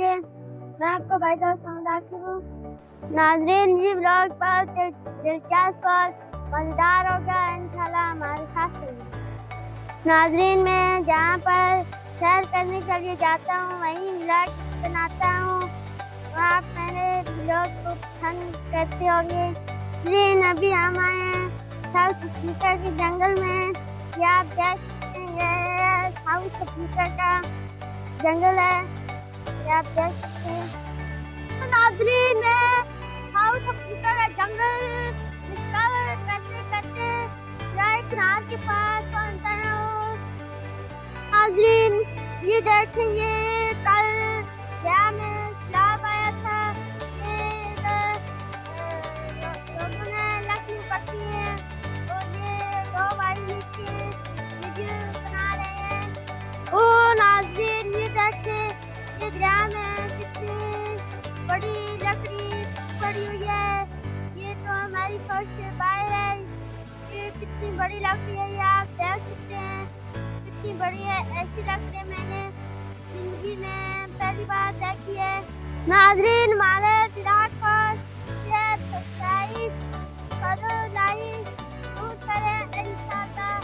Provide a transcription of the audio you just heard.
होंगे। मैं आपको भाई साहब समझाती हूँ। नाज़रीन, ये व्लॉग बहुत दिलचस्प और मज़ेदार होगा, इंशाल्लाह हमारे साथ रहिए। नाज़रीन, मैं जहाँ पर सैर करने के लिए जाता हूँ वहीं व्लॉग बनाता हूँ। आप मेरे व्लॉग को पसंद करते होंगे। लेकिन अभी हम आए हैं साउथ अफ्रीका के जंगल में। ये आप देख सकते हैं, ये साउथ अफ्रीका का जंगल है, ये आप देख सकते हैं। तो नाज़रीन, मैं साउथ अफ्रीका का जंगल डिस्कवर करते करते एक नहर के पास पहुंचा हूँ। नाज़रीन, ये देखें, ये कल यहाँ में सैलाब आया था। लोगों ने लकड़ी पकड़ी है और ये दो भाई नीचे वीडियो बना रहे हैं। ओ नाज़रीन, ये देखें, ये दरिया में कितनी बड़ी लकड़ी पड़ी हुई है। ये तो हमारी फर्स्ट बार है। ये कितनी बड़ी लकड़ी है, ये आप देख सकते हैं कितनी बड़ी है। ऐसी लकड़ी मैंने जिंदगी में पहली बार देखी है। नाज़रीन, हमारे विराट पर ये सब्सक्राइब करो, लाइक करें इंशाल्लाह।